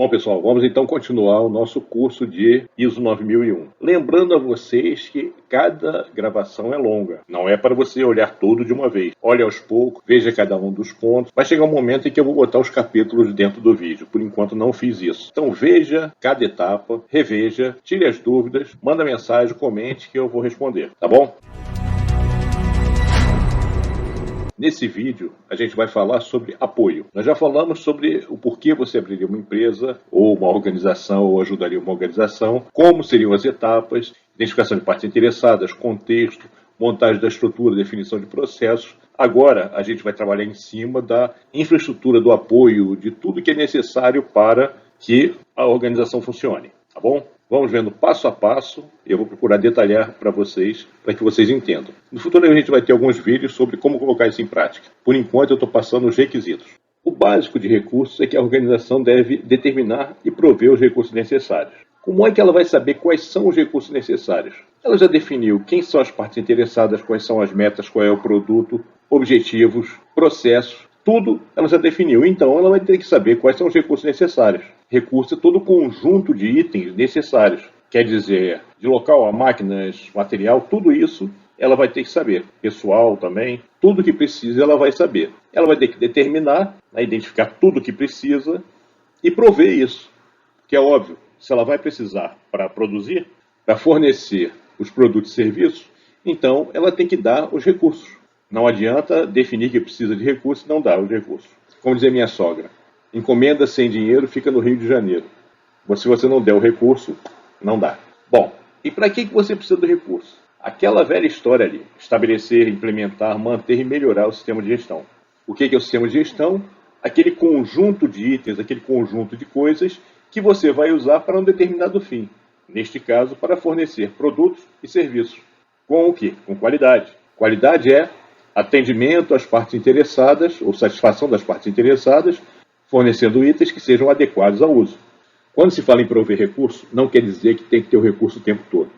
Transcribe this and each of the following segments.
Bom, pessoal, vamos então continuar o nosso curso de ISO 9001. Lembrando a vocês que cada gravação é longa. Não é para você olhar tudo de uma vez. Olhe aos poucos, veja cada um dos pontos. Vai chegar um momento em que eu vou botar os capítulos dentro do vídeo. Por enquanto não fiz isso. Então veja cada etapa, reveja, tire as dúvidas, manda mensagem, comente que eu vou responder. Tá bom? Nesse vídeo, a gente vai falar sobre apoio. Nós já falamos sobre o porquê você abriria uma empresa, ou uma organização, ou ajudaria uma organização, como seriam as etapas, identificação de partes interessadas, contexto, montagem da estrutura, definição de processos. Agora, a gente vai trabalhar em cima da infraestrutura do apoio, de tudo que é necessário para que a organização funcione. Tá bom? Vamos vendo passo a passo e eu vou procurar detalhar para vocês, para que vocês entendam. No futuro a gente vai ter alguns vídeos sobre como colocar isso em prática. Por enquanto eu estou passando os requisitos. O básico de recursos é que a organização deve determinar e prover os recursos necessários. Como é que ela vai saber quais são os recursos necessários? Ela já definiu quem são as partes interessadas, quais são as metas, qual é o produto, objetivos, processos. Tudo ela já definiu, então ela vai ter que saber quais são os recursos necessários. Recurso é todo o conjunto de itens necessários, quer dizer, de local a máquinas, material, tudo isso ela vai ter que saber. Pessoal também, tudo que precisa ela vai saber. Ela vai ter que determinar, identificar tudo que precisa e prover isso, que é óbvio, se ela vai precisar para produzir, para fornecer os produtos e serviços, então ela tem que dar os recursos. Não adianta definir que precisa de recursos e não dar os recursos. Como dizia minha sogra, encomenda sem dinheiro fica no Rio de Janeiro. Se você não der o recurso, não dá. Bom, e para que você precisa do recurso? Aquela velha história ali, estabelecer, implementar, manter e melhorar o sistema de gestão. O que é o sistema de gestão? Aquele conjunto de itens, aquele conjunto de coisas que você vai usar para um determinado fim. Neste caso, para fornecer produtos e serviços. Com o quê? Com qualidade. Qualidade é atendimento às partes interessadas, ou satisfação das partes interessadas, fornecendo itens que sejam adequados ao uso. Quando se fala em prover recurso, não quer dizer que tem que ter o recurso o tempo todo.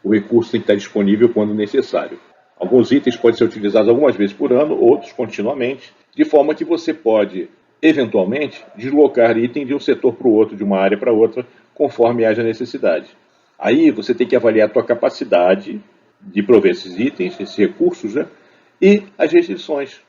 O recurso tem que estar disponível quando necessário. Alguns itens podem ser utilizados algumas vezes por ano, outros continuamente, de forma que você pode, eventualmente, deslocar item de um setor para o outro, de uma área para outra, conforme haja necessidade. Aí você tem que avaliar a tua capacidade de prover esses itens, esses recursos, né? E as restrições.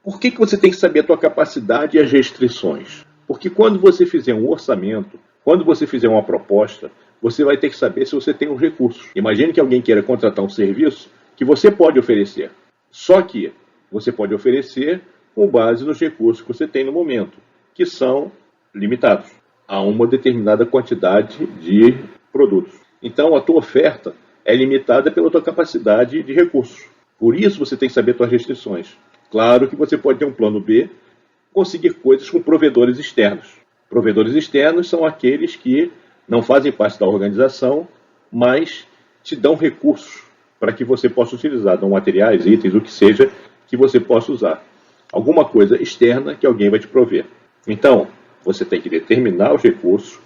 Por que você tem que saber a tua capacidade e as restrições? Porque quando você fizer um orçamento, quando você fizer uma proposta, você vai ter que saber se você tem os recursos. Imagine que alguém queira contratar um serviço que você pode oferecer. Só que você pode oferecer com base nos recursos que você tem no momento, que são limitados a uma determinada quantidade de produtos. Então a tua oferta é limitada pela tua capacidade de recursos. Por isso você tem que saber suas restrições. Claro que você pode ter um plano B, conseguir coisas com provedores externos. Provedores externos são aqueles que não fazem parte da organização, mas te dão recursos para que você possa utilizar, dão materiais, itens, o que seja que você possa usar. Alguma coisa externa que alguém vai te prover. Então, você tem que determinar os recursos,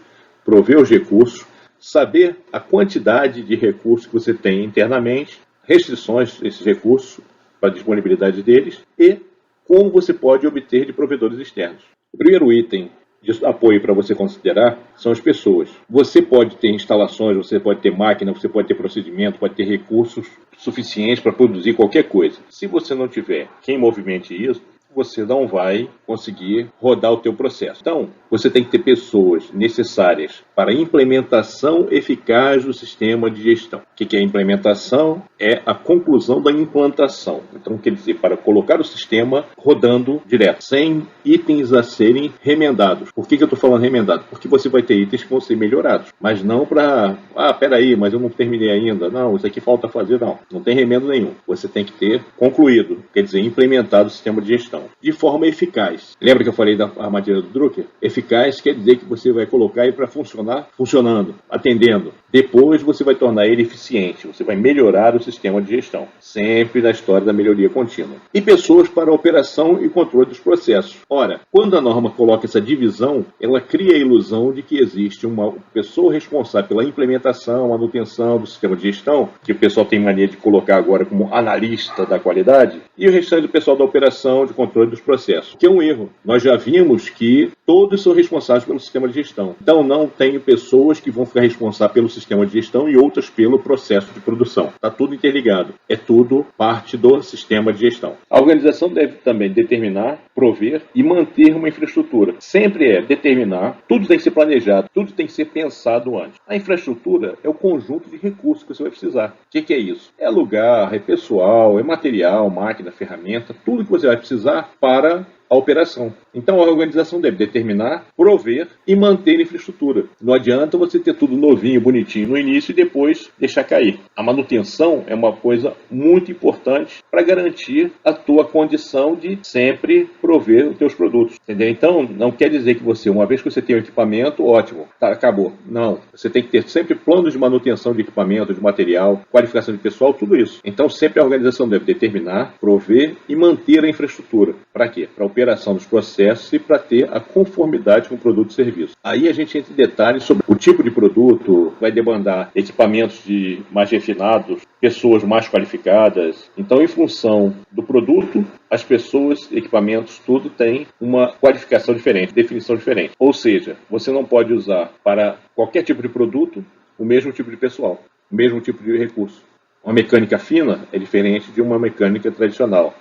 prover os recursos, saber a quantidade de recursos que você tem internamente, restrições desses recursos, para a disponibilidade deles, e como você pode obter de provedores externos. O primeiro item de apoio para você considerar são as pessoas. Você pode ter instalações, você pode ter máquina, você pode ter procedimento, pode ter recursos suficientes para produzir qualquer coisa. Se você não tiver quem movimente isso, você não vai conseguir rodar o teu processo. Então, você tem que ter pessoas necessárias para a implementação eficaz do sistema de gestão. O que é a implementação? É a conclusão da implantação. Então, quer dizer, para colocar o sistema rodando direto, sem itens a serem remendados. Por que eu estou falando remendado? Porque você vai ter itens que vão ser melhorados, mas não para, peraí, mas eu não terminei ainda. Não, isso aqui falta fazer, não. Não tem remendo nenhum. Você tem que ter concluído, quer dizer, implementado o sistema de gestão de forma eficaz. Lembra que eu falei da armadilha do Drucker? Eficaz quer dizer que você vai colocar ele para funcionar, funcionando, atendendo, Depois você vai tornar ele eficiente, você vai melhorar o sistema de gestão, sempre na história da melhoria contínua. E pessoas para operação e controle dos processos. Ora, quando a norma coloca essa divisão, ela cria a ilusão de que existe uma pessoa responsável pela implementação, manutenção do sistema de gestão, que o pessoal tem mania de colocar agora como analista da qualidade, e o restante do pessoal da operação, de controle dos processos, que é um erro. Nós já vimos que todos são responsáveis pelo sistema de gestão. Então não tem pessoas que vão ficar responsáveis pelo sistema de gestão e outras pelo processo de produção. Está tudo interligado. É tudo parte do sistema de gestão. A organização deve também determinar, prover e manter uma infraestrutura. Sempre é determinar, tudo tem que ser planejado, tudo tem que ser pensado antes. A infraestrutura é o conjunto de recursos que você vai precisar. O que é isso? É lugar, é pessoal, é material, máquina, ferramenta, tudo que você vai precisar para a operação. Então a organização deve determinar, prover e manter a infraestrutura. Não adianta você ter tudo novinho, bonitinho no início e depois deixar cair. A manutenção é uma coisa muito importante para garantir a tua condição de sempre prover os teus produtos. Entendeu? Então não quer dizer que você, uma vez que você tem o equipamento, ótimo, tá, acabou. Não. Você tem que ter sempre planos de manutenção de equipamento, de material, qualificação de pessoal, tudo isso. Então sempre a organização deve determinar, prover e manter a infraestrutura. Para quê? Para a operação dos processos e para ter a conformidade com o produto e serviço. Aí a gente entra em detalhes sobre o tipo de produto, vai demandar equipamentos mais refinados, pessoas mais qualificadas. Então, em função do produto, as pessoas, equipamentos, tudo tem uma qualificação diferente, definição diferente. Ou seja, você não pode usar para qualquer tipo de produto o mesmo tipo de pessoal, o mesmo tipo de recurso. Uma mecânica fina é diferente de uma mecânica tradicional.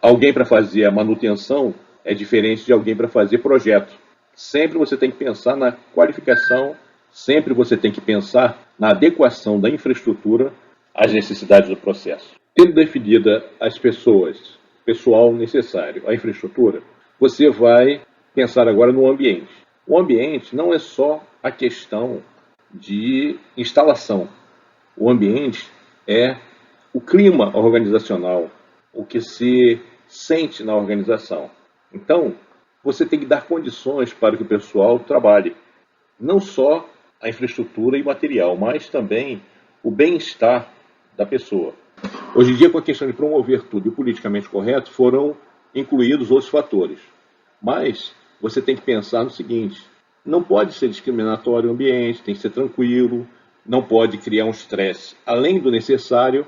Alguém para fazer a manutenção é diferente de alguém para fazer projeto. Sempre você tem que pensar na qualificação, sempre você tem que pensar na adequação da infraestrutura às necessidades do processo. Tendo definida as pessoas, pessoal necessário, a infraestrutura, você vai pensar agora no ambiente. O ambiente não é só a questão de instalação. O ambiente é o clima organizacional, o que se sente na organização. Então, você tem que dar condições para que o pessoal trabalhe. Não só a infraestrutura e material, mas também o bem-estar da pessoa. Hoje em dia, com a questão de promover tudo e politicamente correto, foram incluídos outros fatores. Mas você tem que pensar no seguinte: não pode ser discriminatório o ambiente, tem que ser tranquilo, não pode criar um estresse além do necessário.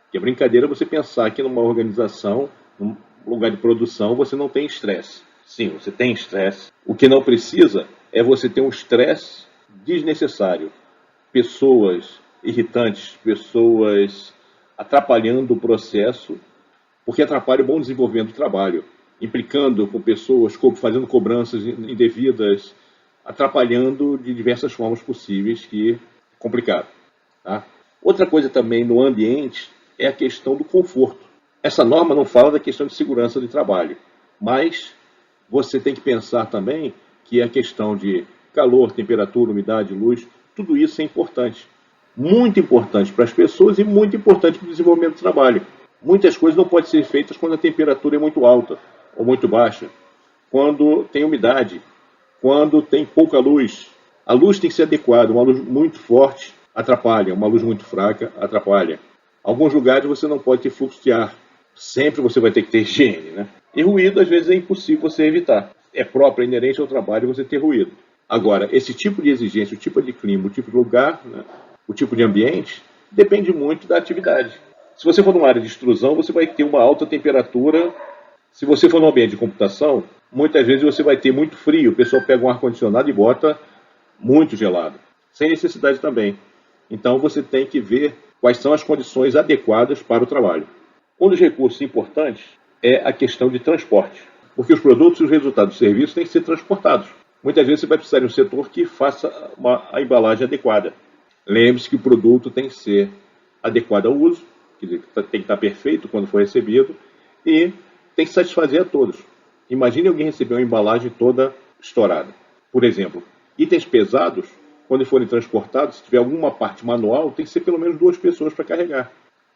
Que é brincadeira você pensar que numa organização, num lugar de produção, você não tem estresse. Sim, você tem estresse. O que não precisa é você ter um estresse desnecessário. Pessoas irritantes, pessoas atrapalhando o processo, porque atrapalha o bom desenvolvimento do trabalho, implicando com pessoas, fazendo cobranças indevidas, atrapalhando de diversas formas possíveis, que é complicado. Tá? Outra coisa também no ambiente é a questão do conforto. Essa norma não fala da questão de segurança de trabalho, mas você tem que pensar também que a questão de calor, temperatura, umidade, luz, tudo isso é importante. Muito importante para as pessoas e muito importante para o desenvolvimento do trabalho. Muitas coisas não podem ser feitas quando a temperatura é muito alta ou muito baixa, quando tem umidade, quando tem pouca luz. A luz tem que ser adequada, uma luz muito forte atrapalha, uma luz muito fraca atrapalha. Alguns lugares você não pode ter fluxo de ar. Sempre você vai ter que ter higiene, né? E ruído, às vezes, é impossível você evitar. É próprio, é inerente ao trabalho você ter ruído. Agora, esse tipo de exigência, o tipo de clima, o tipo de lugar, né, o tipo de ambiente, depende muito da atividade. Se você for numa área de extrusão, você vai ter uma alta temperatura. Se você for num ambiente de computação, muitas vezes você vai ter muito frio. O pessoal pega um ar-condicionado e bota muito gelado, sem necessidade também. Então, você tem que ver quais são as condições adequadas para o trabalho. Um dos recursos importantes é a questão de transporte, porque os produtos e os resultados do serviço têm que ser transportados. Muitas vezes você vai precisar de um setor que faça a embalagem adequada. Lembre-se que o produto tem que ser adequado ao uso, tem que estar perfeito quando for recebido e tem que satisfazer a todos. Imagine alguém receber uma embalagem toda estourada. Por exemplo, itens pesados, quando forem transportados, se tiver alguma parte manual, tem que ser pelo menos 2 pessoas para carregar.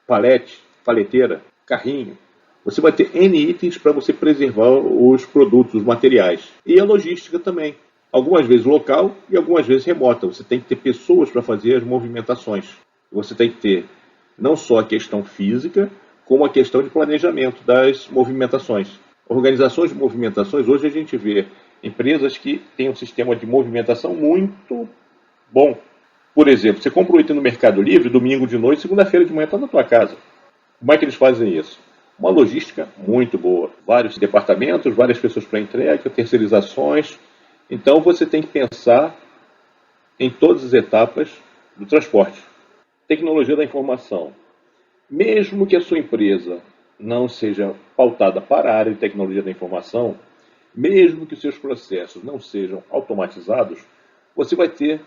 Palete, paleteira, carrinho. Você vai ter N itens para você preservar os produtos, os materiais. E a logística também. Algumas vezes local e algumas vezes remota. Você tem que ter pessoas para fazer as movimentações. Você tem que ter não só a questão física, como a questão de planejamento das movimentações. Organizações de movimentações, hoje a gente vê empresas que têm um sistema de movimentação muito bom. Por exemplo, você compra um item no Mercado Livre, domingo de noite, segunda-feira de manhã está na tua casa. Como é que eles fazem isso? Uma logística muito boa. Vários departamentos, várias pessoas para entrega, terceirizações. Então você tem que pensar em todas as etapas do transporte. Tecnologia da informação. Mesmo que a sua empresa não seja pautada para a área de tecnologia da informação, mesmo que os seus processos não sejam automatizados, você vai ter,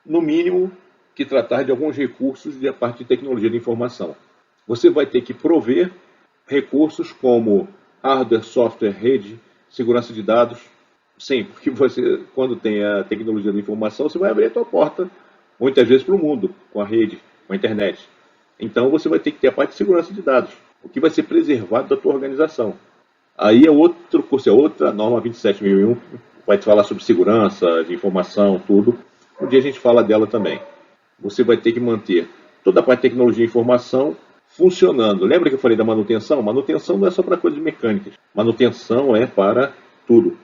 no mínimo, que tratar de alguns recursos de parte de tecnologia da informação. Você vai ter que prover recursos como hardware, software, rede, segurança de dados. Sim, porque você, quando tem a tecnologia da informação, você vai abrir a tua porta, muitas vezes, para o mundo, com a rede, com a internet. Então, você vai ter que ter a parte de segurança de dados, o que vai ser preservado da tua organização. Aí é outro curso, é outra norma 27001, vai te falar sobre segurança de informação, tudo. Um dia a gente fala dela também. Você vai ter que manter toda a parte de tecnologia e informação funcionando. Lembra que eu falei da manutenção? Manutenção não é só para coisas mecânicas. Manutenção é para tudo.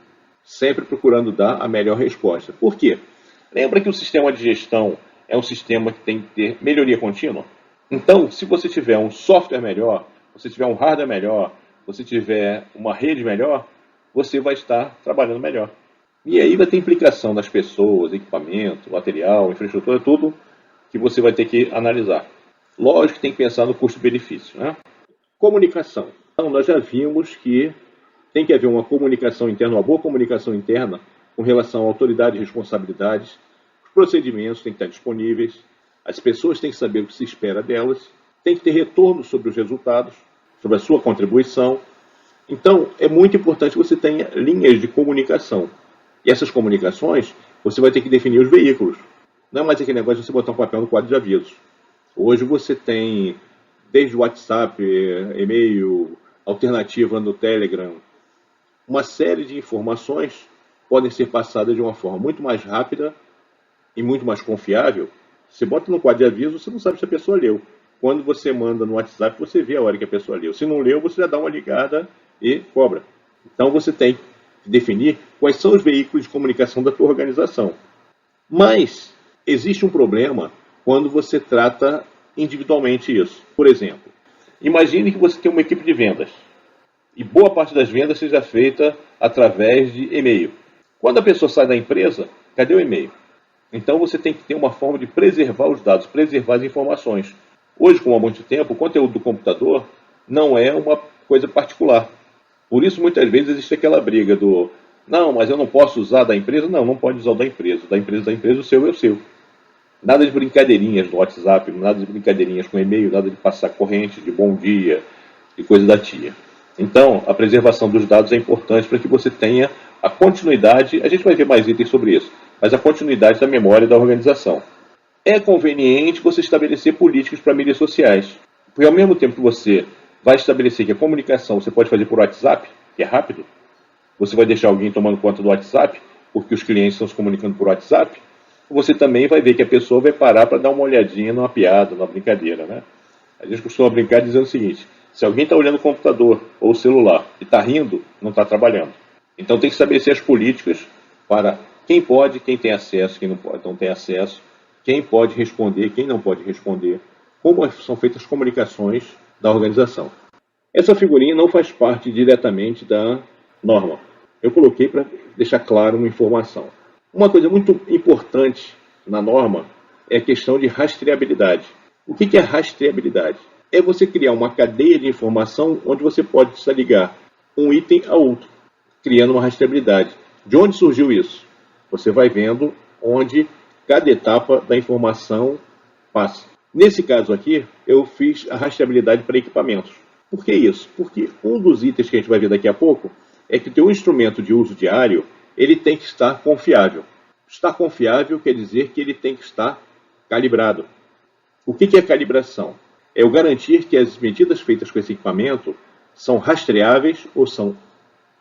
Sempre procurando dar a melhor resposta. Por quê? Lembra que o sistema de gestão é um sistema que tem que ter melhoria contínua? Então, se você tiver um software melhor, você tiver um hardware melhor, você tiver uma rede melhor, você vai estar trabalhando melhor. E aí vai ter implicação das pessoas, equipamento, material, infraestrutura, tudo que você vai ter que analisar. Lógico que tem que pensar no custo-benefício, né? Comunicação. Então, nós já vimos que tem que haver uma comunicação interna, uma boa comunicação interna com relação à autoridade e responsabilidades. Os procedimentos têm que estar disponíveis, as pessoas têm que saber o que se espera delas, tem que ter retorno sobre os resultados, sobre a sua contribuição. Então, é muito importante que você tenha linhas de comunicação. E essas comunicações, você vai ter que definir os veículos. Não é mais aquele negócio de você botar um papel no quadro de avisos. Hoje você tem, desde o WhatsApp, e-mail, alternativa no Telegram, uma série de informações podem ser passadas de uma forma muito mais rápida e muito mais confiável. Você bota no quadro de aviso, você não sabe se a pessoa leu. Quando você manda no WhatsApp, você vê a hora que a pessoa leu. Se não leu, você já dá uma ligada e cobra. Então você tem que definir quais são os veículos de comunicação da tua organização. Mas existe um problema quando você trata individualmente isso. Por exemplo, imagine que você tem uma equipe de vendas e boa parte das vendas seja feita através de e-mail. Quando a pessoa sai da empresa, cadê o e-mail? Então você tem que ter uma forma de preservar os dados, preservar as informações. Hoje, como há muito tempo, o conteúdo do computador não é uma coisa particular. Por isso, muitas vezes, existe aquela briga do não, mas eu não posso usar da empresa. Não, não pode usar o da empresa. Da empresa, o seu é o seu. Nada de brincadeirinhas no WhatsApp, nada de brincadeirinhas com e-mail, nada de passar corrente de bom dia e coisa da tia. Então, a preservação dos dados é importante para que você tenha a continuidade, a gente vai ver mais itens sobre isso, mas a continuidade da memória da organização. É conveniente você estabelecer políticas para mídias sociais, porque ao mesmo tempo que você vai estabelecer que a comunicação você pode fazer por WhatsApp, que é rápido, você vai deixar alguém tomando conta do WhatsApp, porque os clientes estão se comunicando por WhatsApp, você também vai ver que a pessoa vai parar para dar uma olhadinha numa piada, numa brincadeira, né? A gente costuma brincar dizendo o seguinte: se alguém está olhando o computador ou o celular e está rindo, não está trabalhando. Então tem que estabelecer as políticas para quem pode, quem tem acesso, quem não pode, não tem acesso, quem pode responder, quem não pode responder, como são feitas as comunicações da organização. Essa figurinha não faz parte diretamente da norma. Eu coloquei para deixar claro uma informação. Uma coisa muito importante na norma é a questão de rastreabilidade. O que é rastreabilidade? É você criar uma cadeia de informação onde você pode se ligar um item a outro, criando uma rastreabilidade. De onde surgiu isso? Você vai vendo onde cada etapa da informação passa. Nesse caso aqui, eu fiz a rastreabilidade para equipamentos. Por que isso? Porque um dos itens que a gente vai ver daqui a pouco é que o teu instrumento de uso diário ele tem que estar confiável. Estar confiável quer dizer que ele tem que estar calibrado. O que é calibração? É o garantir que as medidas feitas com esse equipamento são rastreáveis ou são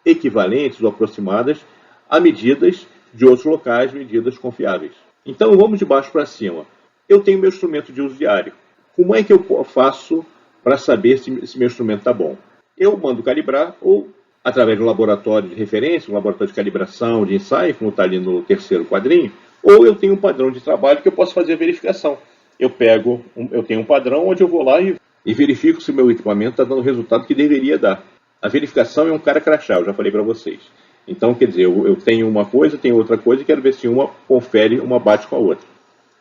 equivalentes ou aproximadas a medidas de outros locais medidas confiáveis. Então vamos de baixo para cima. Eu tenho meu instrumento de uso diário. Como é que eu faço para saber se meu instrumento está bom? Eu mando calibrar ou através de um laboratório de referência, um laboratório de calibração, de ensaio, como está ali no terceiro quadrinho, ou eu tenho um padrão de trabalho que eu posso fazer a verificação. Eu tenho um padrão onde eu vou lá e verifico se o meu equipamento está dando o resultado que deveria dar. A verificação é um cara crachá, eu já falei para vocês. Então, quer dizer, eu tenho uma coisa, tenho outra coisa e quero ver se uma confere, uma bate com a outra.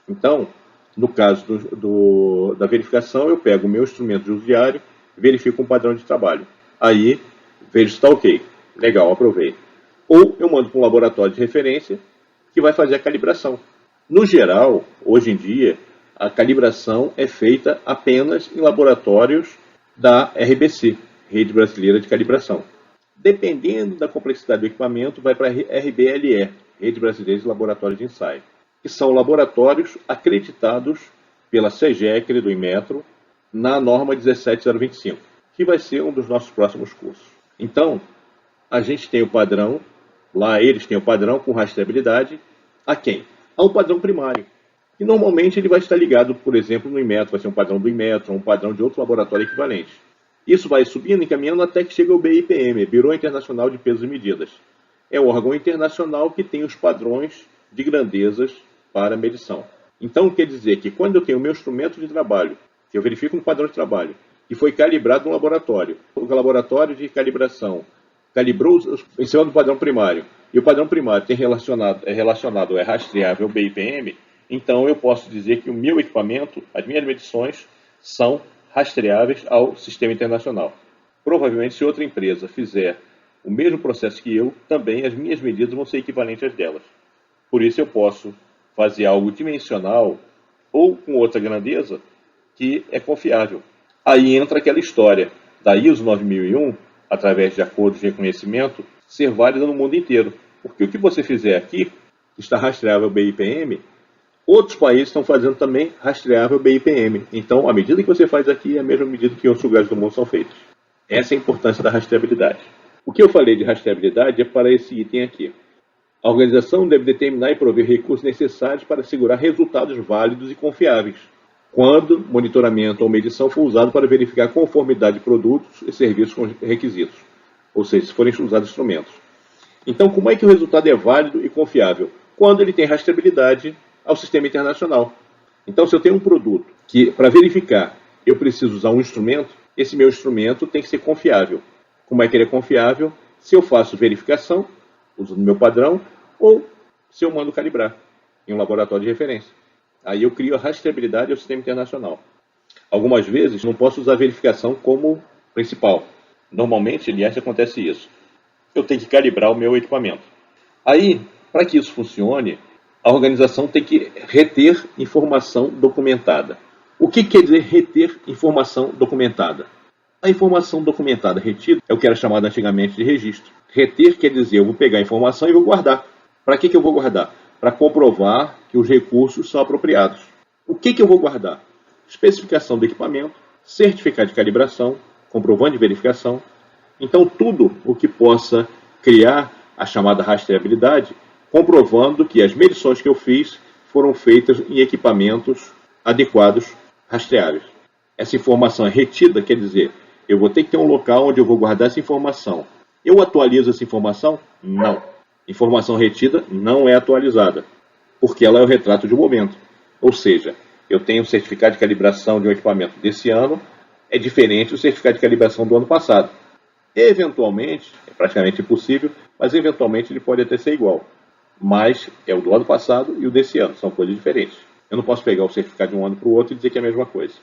Então, no caso da verificação, eu pego o meu instrumento de uso diário e verifico um padrão de trabalho. Aí, vejo se está ok. Legal, aprovei. Ou eu mando para um laboratório de referência que vai fazer a calibração. No geral, hoje em dia, a calibração é feita apenas em laboratórios da RBC, Rede Brasileira de Calibração. Dependendo da complexidade do equipamento, vai para a RBLE, Rede Brasileira de Laboratórios de Ensaio, que são laboratórios acreditados pela CEGEC do Inmetro na norma 17025, que vai ser um dos nossos próximos cursos. Então, a gente tem o padrão, lá eles têm o padrão com rastreabilidade, a quem? A um padrão primário. E normalmente ele vai estar ligado, por exemplo, no Inmetro, vai ser um padrão do Inmetro, ou um padrão de outro laboratório equivalente. Isso vai subindo e caminhando até que chega ao BIPM, Bureau Internacional de Pesos e Medidas. É um órgão internacional que tem os padrões de grandezas para medição. Então, quer dizer que quando eu tenho o meu instrumento de trabalho, que eu verifico um padrão de trabalho, que foi calibrado no laboratório, o laboratório de calibração calibrou em cima do padrão primário, e o padrão primário é rastreável ao BIPM, então eu posso dizer que o meu equipamento, as minhas medições, são rastreáveis ao sistema internacional. Provavelmente, se outra empresa fizer o mesmo processo que eu, também as minhas medidas vão ser equivalentes às delas. Por isso eu posso fazer algo dimensional ou com outra grandeza que é confiável. Aí entra aquela história da ISO 9001, através de acordos de reconhecimento, ser válida no mundo inteiro. Porque o que você fizer aqui, que está rastreável ao BIPM, outros países estão fazendo também rastreável ao BIPM. Então, a medida que você faz aqui é a mesma medida que em outros lugares do mundo são feitas. Essa é a importância da rastreabilidade. O que eu falei de rastreabilidade é para esse item aqui. A organização deve determinar e prover recursos necessários para assegurar resultados válidos e confiáveis, quando monitoramento ou medição for usado para verificar a conformidade de produtos e serviços com requisitos, ou seja, se forem usados instrumentos. Então, como é que o resultado é válido e confiável? Quando ele tem rastreabilidade ao sistema internacional. Então, se eu tenho um produto que, para verificar, eu preciso usar um instrumento, esse meu instrumento tem que ser confiável. Como é que ele é confiável? Se eu faço verificação, usando o meu padrão, ou se eu mando calibrar em um laboratório de referência. Aí eu crio a rastreabilidade ao sistema internacional. Algumas vezes não posso usar a verificação como principal. Normalmente, aliás, acontece isso. Eu tenho que calibrar o meu equipamento. Aí, para que isso funcione, a organização tem que reter informação documentada. O que quer dizer reter informação documentada? A informação documentada retida é o que era chamado antigamente de registro. Reter quer dizer, eu vou pegar a informação e vou guardar. Para que eu vou guardar? Para comprovar que os recursos são apropriados. O que eu vou guardar? Especificação do equipamento, certificado de calibração, comprovante de verificação. Então, tudo o que possa criar a chamada rastreabilidade, comprovando que as medições que eu fiz foram feitas em equipamentos adequados, rastreáveis. Essa informação é retida, quer dizer, eu vou ter que ter um local onde eu vou guardar essa informação. Eu atualizo essa informação? Não. Informação retida não é atualizada, porque ela é o retrato de um momento. Ou seja, eu tenho um certificado de calibração de um equipamento desse ano, é diferente do certificado de calibração do ano passado. Eventualmente, é praticamente impossível, mas eventualmente ele pode até ser igual. Mas é o do ano passado e o desse ano, são coisas diferentes. Eu não posso pegar o certificado de um ano para o outro e dizer que é a mesma coisa.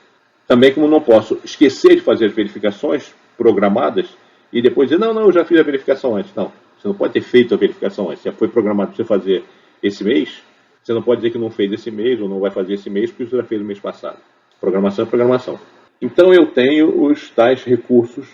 Também como não posso esquecer de fazer as verificações programadas e depois dizer, não, eu já fiz a verificação antes. Não, você não pode ter feito a verificação antes. Já foi programado para você fazer esse mês, você não pode dizer que não fez esse mês ou não vai fazer esse mês porque você já fez no mês passado. Programação é programação. Então eu tenho os tais recursos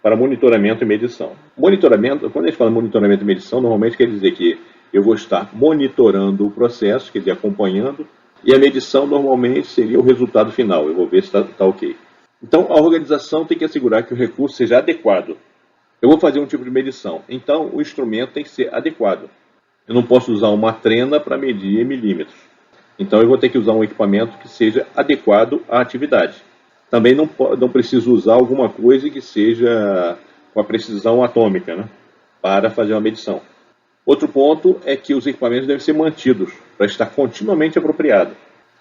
para monitoramento e medição. Monitoramento, quando a gente fala monitoramento e medição, normalmente quer dizer que eu vou estar monitorando o processo, quer dizer, acompanhando, e a medição normalmente seria o resultado final. Eu vou ver se está ok. Então, a organização tem que assegurar que o recurso seja adequado. Eu vou fazer um tipo de medição. Então, o instrumento tem que ser adequado. Eu não posso usar uma trena para medir milímetros. Então eu vou ter que usar um equipamento que seja adequado à atividade. Também não preciso usar alguma coisa que seja com a precisão atômica, né, para fazer uma medição. Outro ponto é que os equipamentos devem ser mantidos para estar continuamente apropriado.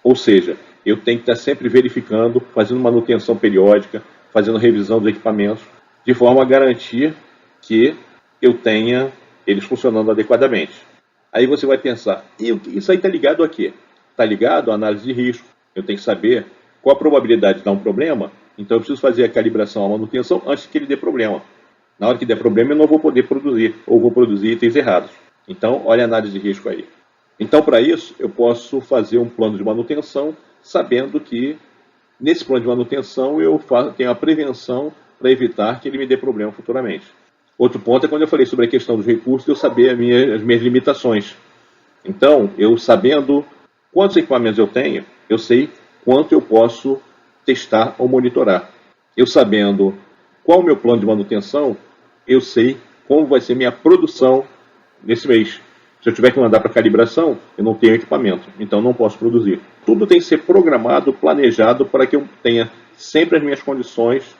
Ou seja, eu tenho que estar sempre verificando, fazendo manutenção periódica, fazendo revisão dos equipamentos, de forma a garantir que eu tenha eles funcionando adequadamente. Aí você vai pensar, e isso aí está ligado a quê? Está ligado à análise de risco. Eu tenho que saber qual a probabilidade de dar um problema, então eu preciso fazer a calibração, a manutenção antes que ele dê problema. Na hora que der problema, eu não vou poder produzir, ou vou produzir itens errados. Então, olha a análise de risco aí. Então, para isso, eu posso fazer um plano de manutenção, sabendo que nesse plano de manutenção eu tenho a prevenção para evitar que ele me dê problema futuramente. Outro ponto é quando eu falei sobre a questão dos recursos, eu saber as minhas limitações. Então, eu sabendo quantos equipamentos eu tenho, eu sei quanto eu posso testar ou monitorar. Eu sabendo qual é o meu plano de manutenção, eu sei como vai ser minha produção nesse mês. Se eu tiver que mandar para calibração, eu não tenho equipamento, então não posso produzir. Tudo tem que ser programado, planejado, para que eu tenha sempre as minhas condições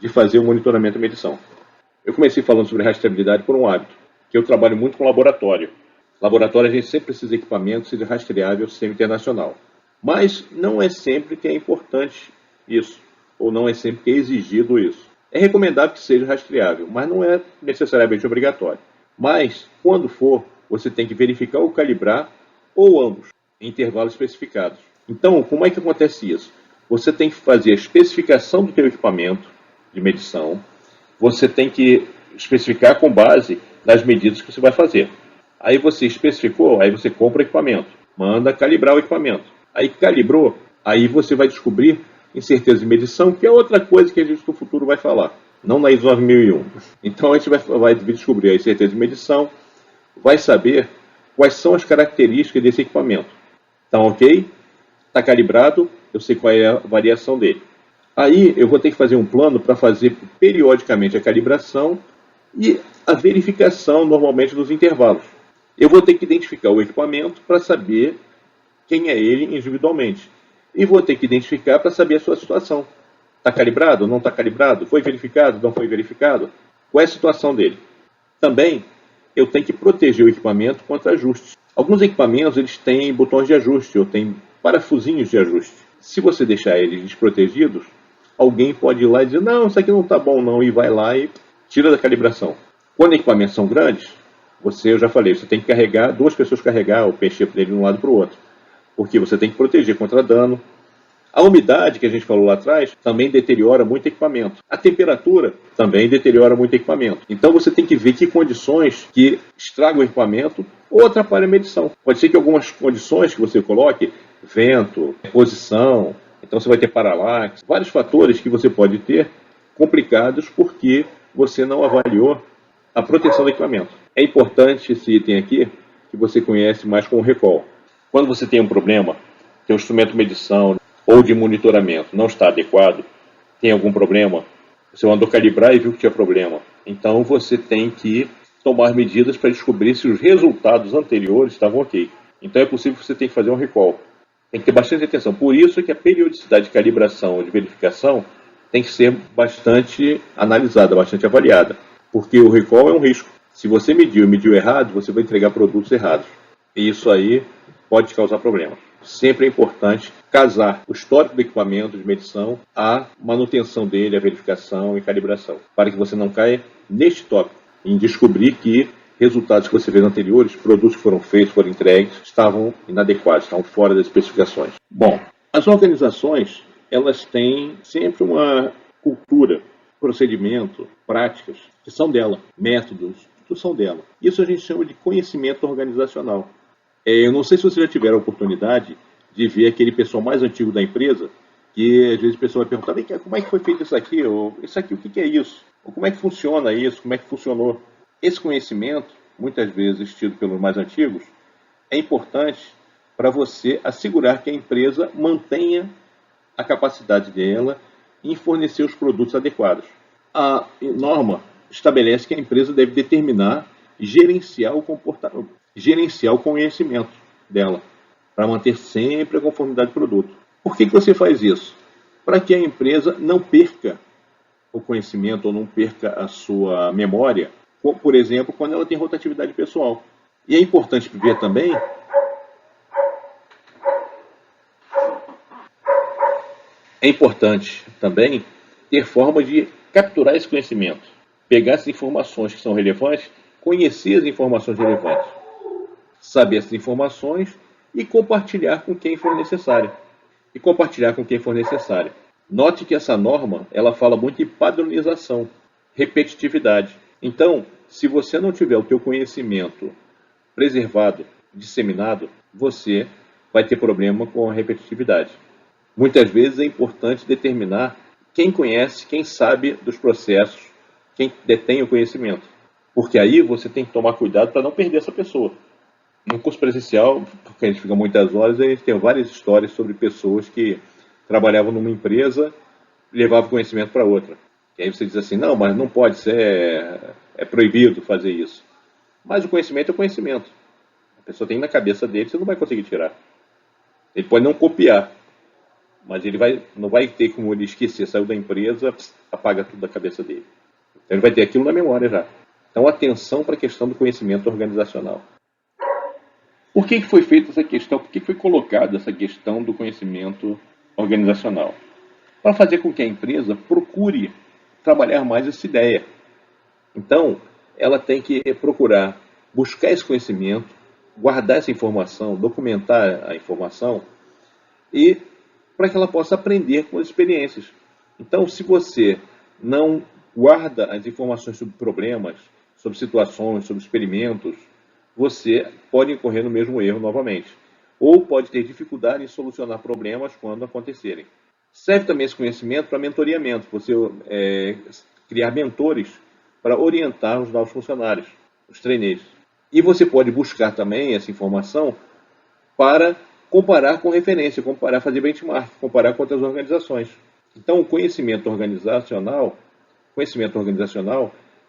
de fazer o monitoramento e medição. Eu comecei falando sobre rastreabilidade por um hábito, que eu trabalho muito com laboratório. Laboratório a gente sempre precisa de equipamento, seja rastreável, seja internacional. Mas não é sempre que é importante isso, ou não é sempre que é exigido isso. É recomendável que seja rastreável, mas não é necessariamente obrigatório. Mas, quando for, você tem que verificar ou calibrar, ou ambos, em intervalos especificados. Então, como é que acontece isso? Você tem que fazer a especificação do seu equipamento de medição, você tem que especificar com base nas medidas que você vai fazer. Aí você especificou, aí você compra o equipamento, manda calibrar o equipamento. Aí calibrou, aí você vai descobrir incerteza de medição, que é outra coisa que a gente no futuro vai falar, não na ISO 9001. Então a gente vai descobrir a incerteza de medição, vai saber quais são as características desse equipamento. Então, ok? Está calibrado, eu sei qual é a variação dele. Aí eu vou ter que fazer um plano para fazer periodicamente a calibração e a verificação normalmente dos intervalos. Eu vou ter que identificar o equipamento para saber quem é ele individualmente. E vou ter que identificar para saber a sua situação. Está calibrado? Não está calibrado? Foi verificado? Não foi verificado? Qual é a situação dele? Também eu tenho que proteger o equipamento contra ajustes. Alguns equipamentos eles têm botões de ajuste ou têm parafusinhos de ajuste. Se você deixar eles desprotegidos, alguém pode ir lá e dizer, não, isso aqui não está bom não, e vai lá e tira da calibração. Quando equipamentos são grandes, eu já falei, você tem que carregar, duas pessoas carregar o peixe dele de um lado para o outro, porque você tem que proteger contra dano. A umidade, que a gente falou lá atrás, também deteriora muito equipamento. A temperatura também deteriora muito equipamento. Então você tem que ver que condições que estragam o equipamento ou atrapalham a medição. Pode ser que algumas condições que você coloque, vento, posição, então você vai ter paralaxe, vários fatores que você pode ter complicados porque você não avaliou a proteção do equipamento. É importante esse item aqui, que você conhece mais como recall. Quando você tem um problema, tem um instrumento de medição ou de monitoramento não está adequado, tem algum problema, você mandou calibrar e viu que tinha problema. Então você tem que tomar medidas para descobrir se os resultados anteriores estavam ok. Então é possível que você tenha que fazer um recall. Tem que ter bastante atenção. Por isso que a periodicidade de calibração ou de verificação tem que ser bastante analisada, bastante avaliada. Porque o recall é um risco. Se você mediu errado, você vai entregar produtos errados. E isso aí pode causar problemas. Sempre é importante casar o histórico do equipamento de medição à manutenção dele, a verificação e calibração, para que você não caia neste tópico, em descobrir que resultados que você fez anteriores, produtos que foram feitos, foram entregues, estavam inadequados, estavam fora das especificações. Bom, as organizações, elas têm sempre uma cultura, procedimento, práticas, que são dela, métodos, que são dela. Isso a gente chama de conhecimento organizacional. Eu não sei se você já tiver a oportunidade de ver aquele pessoal mais antigo da empresa, que às vezes o pessoal vai perguntar, vem cá, como é que foi feito isso aqui? Ou isso aqui, o que é isso? Ou como é que funciona isso? Como é que funcionou? Esse conhecimento, muitas vezes tido pelos mais antigos, é importante para você assegurar que a empresa mantenha a capacidade dela em fornecer os produtos adequados. A norma estabelece que a empresa deve determinar e gerenciar o comportamento. gerenciar o conhecimento dela, para manter sempre a conformidade do produto. Por que você faz isso? Para que a empresa não perca o conhecimento ou não perca a sua memória, por exemplo, quando ela tem rotatividade pessoal. E é importante ver também ter forma de capturar esse conhecimento, pegar essas informações que são relevantes, conhecer as informações relevantes, saber essas informações e compartilhar com quem for necessário. Note que essa norma, ela fala muito em padronização, repetitividade. Então, se você não tiver o teu conhecimento preservado, disseminado, você vai ter problema com a repetitividade. Muitas vezes é importante determinar quem conhece, quem sabe dos processos, quem detém o conhecimento. Porque aí você tem que tomar cuidado para não perder essa pessoa. No curso presencial, porque a gente fica muitas horas, a gente tem várias histórias sobre pessoas que trabalhavam numa empresa e levavam conhecimento para outra. E aí você diz assim, não, mas não pode ser, é proibido fazer isso. Mas o conhecimento é o conhecimento. A pessoa tem na cabeça dele, você não vai conseguir tirar. Ele pode não copiar, mas ele não vai ter como ele esquecer, saiu da empresa, apaga tudo da cabeça dele. Então ele vai ter aquilo na memória já. Então atenção para a questão do conhecimento organizacional. Por que foi feita essa questão? Por que foi colocada essa questão do conhecimento organizacional? Para fazer com que a empresa procure trabalhar mais essa ideia. Então, ela tem que procurar buscar esse conhecimento, guardar essa informação, documentar a informação e para que ela possa aprender com as experiências. Então, se você não guarda as informações sobre problemas, sobre situações, sobre experimentos, você pode incorrer no mesmo erro novamente. Ou pode ter dificuldade em solucionar problemas quando acontecerem. Serve também esse conhecimento para mentoreamento, você criar mentores para orientar os novos funcionários, os trainees. E você pode buscar também essa informação para comparar com referência, fazer benchmark, comparar com outras organizações. Então, o conhecimento organizacional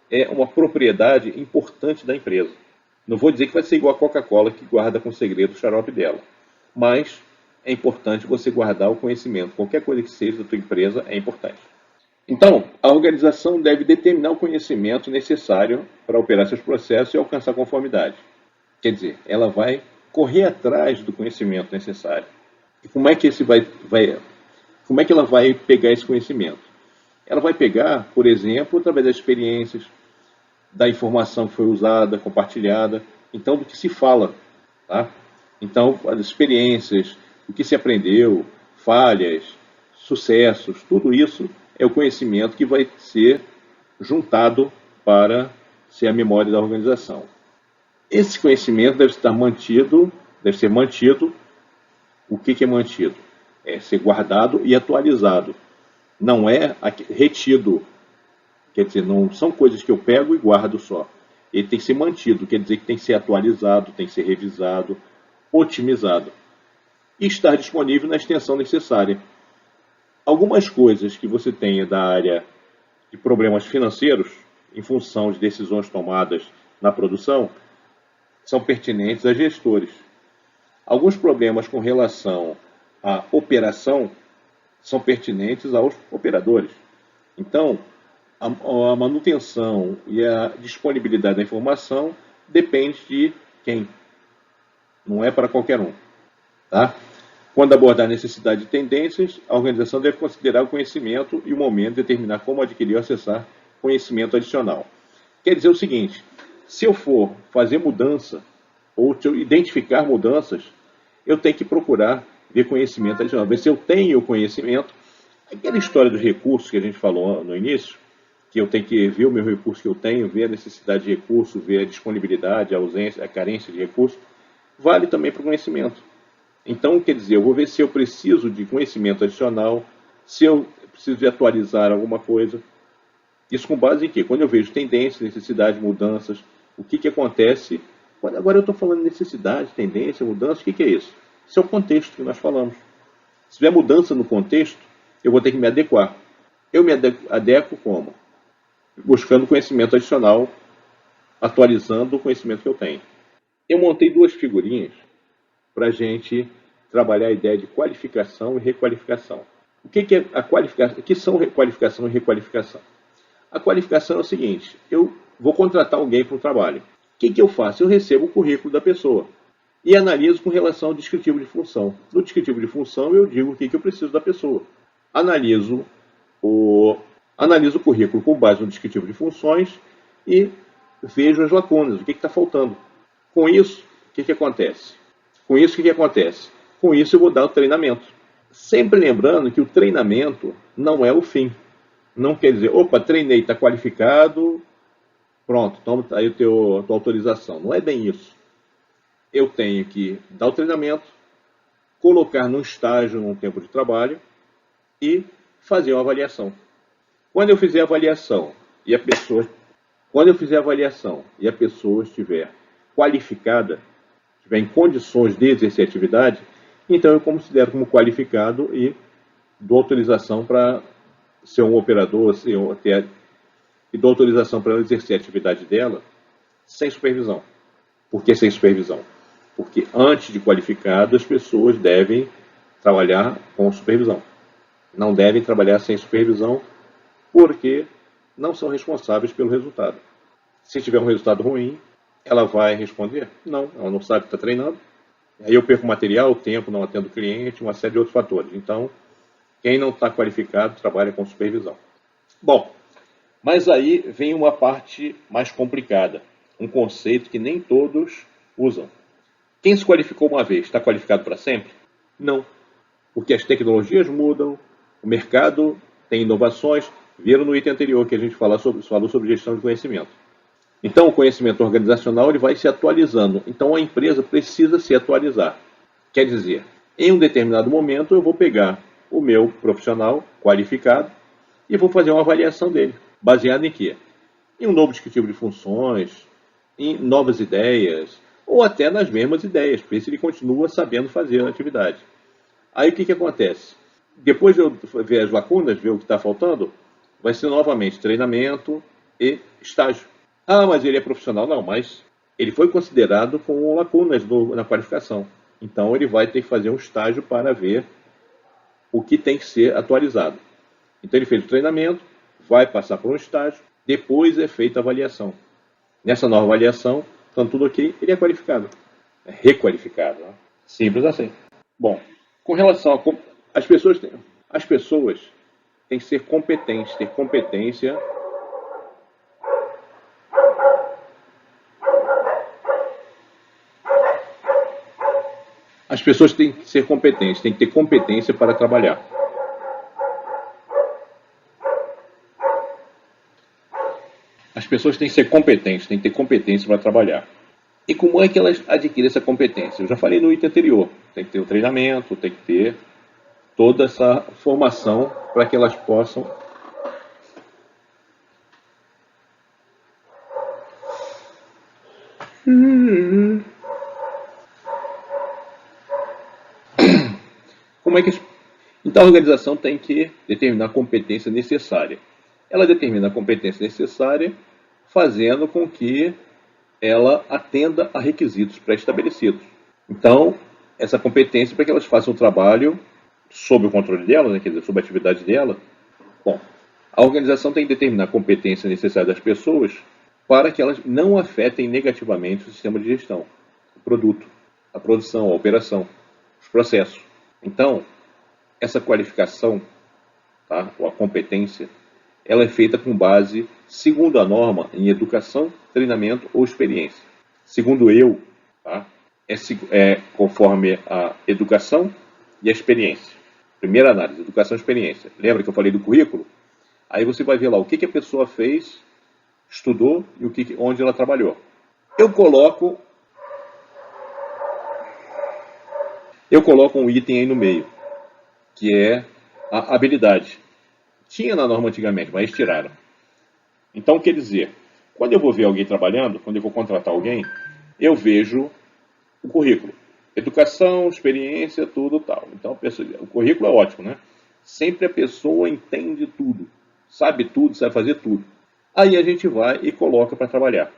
é uma propriedade importante da empresa. Não vou dizer que vai ser igual a Coca-Cola, que guarda com segredo o xarope dela, mas é importante você guardar o conhecimento. Qualquer coisa que seja da tua empresa é importante. Então, a organização deve determinar o conhecimento necessário para operar seus processos e alcançar conformidade. Quer dizer, ela vai correr atrás do conhecimento necessário. E como é que ela vai pegar esse conhecimento? Ela vai pegar, por exemplo, através das experiências, da informação que foi usada, compartilhada, então do que se fala, tá? Então, as experiências, o que se aprendeu, falhas, sucessos, tudo isso é o conhecimento que vai ser juntado para ser a memória da organização. Esse conhecimento deve ser mantido. O que é mantido? É ser guardado e atualizado. Não é retido. Quer dizer, não são coisas que eu pego e guardo só. Ele tem que ser mantido, quer dizer que tem que ser atualizado, tem que ser revisado, otimizado. E estar disponível na extensão necessária. Algumas coisas que você tenha da área de problemas financeiros, em função de decisões tomadas na produção, são pertinentes a gestores. Alguns problemas com relação à operação são pertinentes aos operadores. Então, a manutenção e a disponibilidade da informação depende de quem. Não é para qualquer um. Tá? Quando abordar a necessidade de tendências, a organização deve considerar o conhecimento e o momento de determinar como adquirir ou acessar conhecimento adicional. Quer dizer o seguinte, se eu for fazer mudança ou identificar mudanças, eu tenho que procurar ver conhecimento adicional. Ver se eu tenho conhecimento. Aquela história dos recursos que a gente falou no início, que eu tenho que ver o meu recurso que eu tenho, ver a necessidade de recurso, ver a disponibilidade, a ausência, a carência de recurso, vale também para o conhecimento. Então, quer dizer, eu vou ver se eu preciso de conhecimento adicional, se eu preciso de atualizar alguma coisa. Isso com base em quê? Quando eu vejo tendências, necessidades, mudanças, o que acontece. Agora eu estou falando de necessidade, tendência, mudança, o que é isso? Isso é o contexto que nós falamos. Se tiver mudança no contexto, eu vou ter que me adequar. Eu me adequo como? Buscando conhecimento adicional, atualizando o conhecimento que eu tenho. Eu montei duas figurinhas para a gente trabalhar a ideia de qualificação e requalificação. O que é a qualificação? O que são qualificação e requalificação? A qualificação é o seguinte: eu vou contratar alguém para um trabalho. O que eu faço? Eu recebo o currículo da pessoa e analiso com relação ao descritivo de função. No descritivo de função eu digo o que eu preciso da pessoa. Analiso o currículo com base no descritivo de funções e vejo as lacunas, o que está faltando. Com isso, o que acontece? Com isso, o que acontece? Com isso eu vou dar o treinamento. Sempre lembrando que o treinamento não é o fim. Não quer dizer, opa, treinei, está qualificado, pronto, toma aí a tua autorização. Não é bem isso. Eu tenho que dar o treinamento, colocar num estágio, num tempo de trabalho e fazer uma avaliação. Quando eu fizer a avaliação e a pessoa estiver qualificada, estiver em condições de exercer atividade, então eu considero como qualificado e dou autorização para ser um operador, e dou autorização para ela exercer a atividade dela sem supervisão. Por que sem supervisão? Porque antes de qualificado, as pessoas devem trabalhar com supervisão. Não devem trabalhar sem supervisão, porque não são responsáveis pelo resultado. Se tiver um resultado ruim, ela vai responder? Não, ela não sabe que está treinando. Aí eu perco material, tempo, não atendo o cliente, uma série de outros fatores. Então, quem não está qualificado trabalha com supervisão. Bom, mas aí vem uma parte mais complicada, um conceito que nem todos usam. Quem se qualificou uma vez está qualificado para sempre? Não, porque as tecnologias mudam, o mercado tem inovações. Viram no item anterior que a gente falou sobre gestão de conhecimento. Então, o conhecimento organizacional ele vai se atualizando. Então, a empresa precisa se atualizar. Quer dizer, em um determinado momento, eu vou pegar o meu profissional qualificado e vou fazer uma avaliação dele. Baseada em quê? Em um novo descritivo de funções, em novas ideias, ou até nas mesmas ideias, ver se ele continua sabendo fazer a atividade. Aí, o que acontece? Depois de eu ver as lacunas, ver o que está faltando, vai ser novamente treinamento e estágio. Ah, mas ele é profissional. Não, mas ele foi considerado com lacunas na qualificação. Então ele vai ter que fazer um estágio para ver o que tem que ser atualizado. Então ele fez o treinamento, vai passar por um estágio, depois é feita a avaliação. Nessa nova avaliação, então tudo ok, ele é qualificado. É requalificado. Né? Simples assim. Bom, com relação as pessoas têm que ser competentes, ter competência. As pessoas têm que ser competentes, têm que ter competência para trabalhar. As pessoas têm que ser competentes, têm que ter competência para trabalhar. E como é que elas adquirem essa competência? Eu já falei no item anterior. Tem que ter o treinamento, tem que ter toda essa formação para que elas possam Como é que Então a organização tem que determinar a competência necessária. Ela determina a competência necessária fazendo com que ela atenda a requisitos pré-estabelecidos. Então, essa competência para que elas façam o trabalho sob o controle dela, né, quer dizer, sob a atividade dela. Bom, a organização tem que determinar a competência necessária das pessoas para que elas não afetem negativamente o sistema de gestão, o produto, a produção, a operação, os processos. Então, essa qualificação, tá, ou a competência, ela é feita com base, segundo a norma, em educação, treinamento ou experiência. Segundo eu, tá, é conforme a educação e a experiência. Primeira análise, educação e experiência. Lembra que eu falei do currículo? Aí você vai ver lá o que a pessoa fez, estudou e onde ela trabalhou. Eu coloco um item aí no meio, que é a habilidade. Tinha na norma antigamente, mas eles tiraram. Então, quer dizer, quando eu vou ver alguém trabalhando, quando eu vou contratar alguém, eu vejo o currículo. Educação, experiência, tudo tal. Então, o currículo é ótimo, né? Sempre a pessoa entende tudo, sabe fazer tudo. Aí a gente vai e coloca para trabalhar.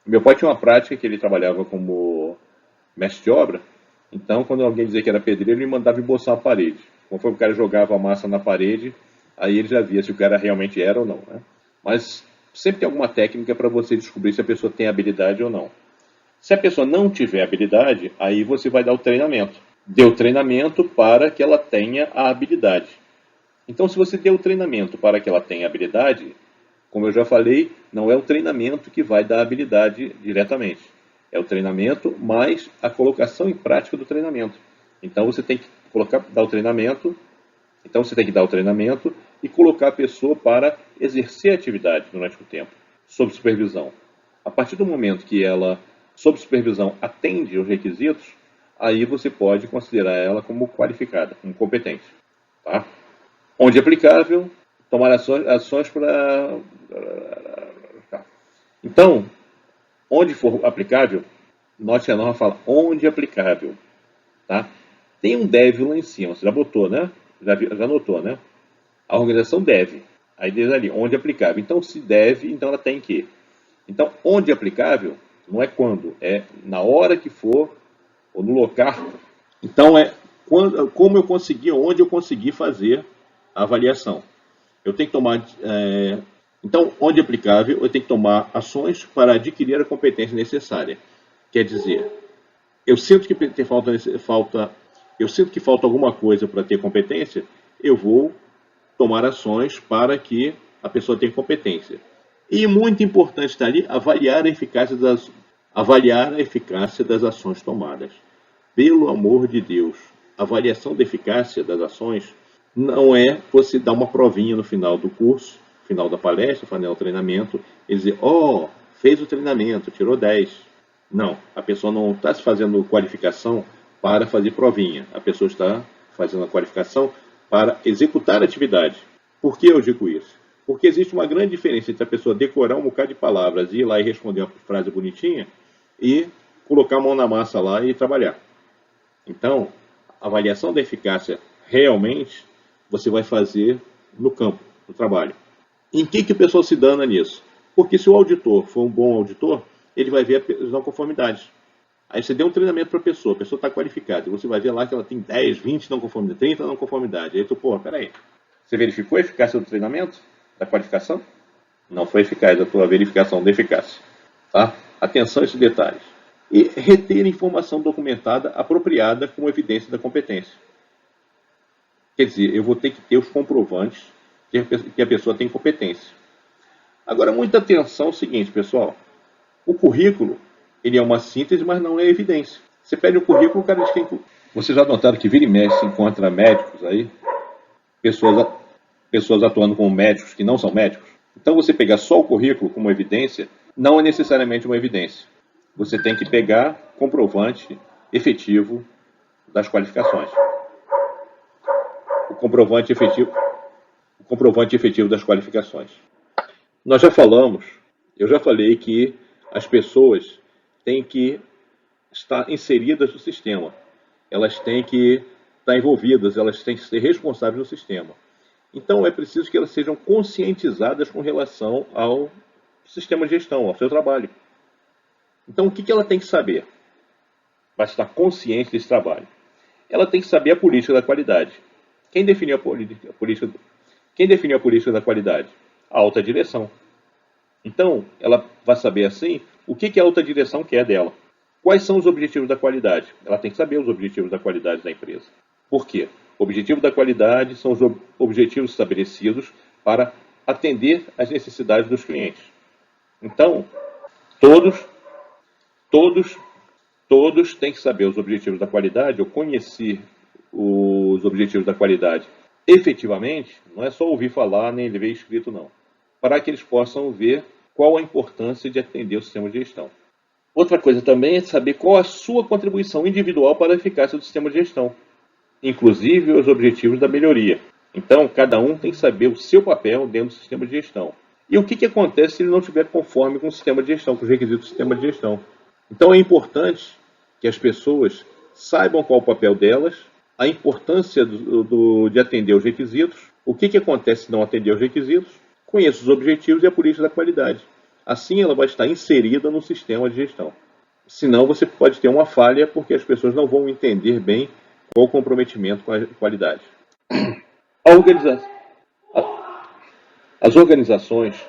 Meu pai tinha uma prática que ele trabalhava como mestre de obra. Então, quando alguém dizia que era pedreiro, ele mandava emboçar a parede. Conforme o cara jogava a massa na parede, aí ele já via se o cara realmente era ou não, né? Mas sempre tem alguma técnica para você descobrir se a pessoa tem habilidade ou não. Se a pessoa não tiver habilidade, aí você vai dar o treinamento. Dê o treinamento para que ela tenha a habilidade. Então, se você deu o treinamento para que ela tenha habilidade, como eu já falei, não é o treinamento que vai dar habilidade diretamente. É o treinamento mais a colocação em prática do treinamento. Então, você tem que dar o treinamento. Então, você tem que dar o treinamento e colocar a pessoa para exercer a atividade durante o tempo, sob supervisão. A partir do momento que ela, sob supervisão, atende os requisitos, aí você pode considerar ela como qualificada, como competente. Tá? Onde aplicável, tomar ações para... Então, onde for aplicável, note que a norma fala onde aplicável. Tá? Tem um deve lá em cima, você já botou, né? Já notou, né? A organização deve. Aí diz ali, onde aplicável. Então, se deve, então ela tem que. Então, onde aplicável, não é quando, é na hora que for, ou no local. Então, é como eu consegui, onde eu consegui fazer a avaliação. Eu tenho que tomar... então, onde aplicável, eu tenho que tomar ações para adquirir a competência necessária. Quer dizer, eu sinto que eu sinto que falta alguma coisa para ter competência, eu vou tomar ações para que a pessoa tenha competência. E muito importante está ali avaliar a eficácia das ações tomadas. Pelo amor de Deus, a avaliação da eficácia das ações não é você dar uma provinha no final do curso, final da palestra, final do treinamento, e dizer, fez o treinamento, tirou 10. Não, a pessoa não está se fazendo qualificação para fazer provinha. A pessoa está fazendo a qualificação para executar a atividade. Por que eu digo isso? Porque existe uma grande diferença entre a pessoa decorar um bocado de palavras, ir lá e responder uma frase bonitinha e colocar a mão na massa lá e trabalhar. Então, a avaliação da eficácia realmente você vai fazer no campo, no trabalho. Em que a pessoa se dana nisso? Porque se o auditor for um bom auditor, ele vai ver as não conformidades. Aí você deu um treinamento para a pessoa está qualificada, e você vai ver lá que ela tem 10, 20 não conformidade, 30 não conformidade. Aí tu, peraí, você verificou a eficácia do treinamento? Da qualificação? Não foi eficaz a tua verificação da eficácia. Tá? Atenção a esses detalhes. E reter informação documentada apropriada como evidência da competência. Quer dizer, eu vou ter que ter os comprovantes que a pessoa tem competência. Agora, muita atenção é o seguinte, pessoal. O currículo, ele é uma síntese, mas não é evidência. Você pede o currículo, o cara diz que tem... Vocês já notaram que vira e mexe se encontra médicos aí? Pessoas atuando como médicos que não são médicos. Então, você pegar só o currículo como evidência, não é necessariamente uma evidência. Você tem que pegar comprovante efetivo das qualificações. O comprovante efetivo das qualificações. Nós já falamos, eu já falei que as pessoas têm que estar inseridas no sistema. Elas têm que estar envolvidas, elas têm que ser responsáveis no sistema. Então, é preciso que elas sejam conscientizadas com relação ao sistema de gestão, ao seu trabalho. Então, o que ela tem que saber? Vai estar consciente desse trabalho. Ela tem que saber a política da qualidade. Quem definiu a política da qualidade? A alta direção. Então, ela vai saber assim o que a alta direção quer dela. Quais são os objetivos da qualidade? Ela tem que saber os objetivos da qualidade da empresa. Por quê? O objetivo da qualidade são os objetivos estabelecidos para atender às necessidades dos clientes. Então, todos têm que saber os objetivos da qualidade, ou conhecer os objetivos da qualidade efetivamente, não é só ouvir falar nem ver escrito, não. Para que eles possam ver qual a importância de atender o sistema de gestão. Outra coisa também é saber qual a sua contribuição individual para a eficácia do sistema de gestão, inclusive os objetivos da melhoria. Então, cada um tem que saber o seu papel dentro do sistema de gestão. E o que acontece se ele não estiver conforme com o sistema de gestão, com os requisitos do sistema de gestão. Então, é importante que as pessoas saibam qual o papel delas, a importância de atender os requisitos, o que acontece se não atender os requisitos, conheça os objetivos e a política da qualidade. Assim, ela vai estar inserida no sistema de gestão. Senão você pode ter uma falha porque as pessoas não vão entender bem qual o comprometimento com a qualidade. A organiza as organizações,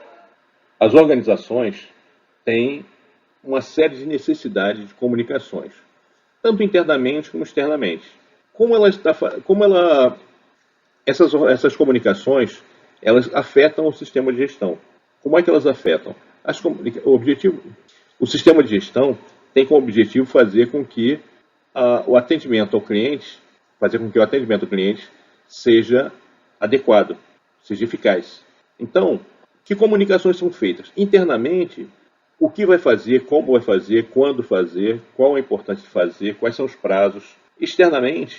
as organizações têm uma série de necessidades de comunicações, tanto internamente como externamente. Essas comunicações, elas afetam o sistema de gestão. Como é que elas afetam? O sistema de gestão tem como objetivo fazer com que o atendimento ao cliente, seja adequado, seja eficaz. Então, que comunicações são feitas? Internamente, o que vai fazer, como vai fazer, quando fazer, qual é a importância de fazer, quais são os prazos. Externamente,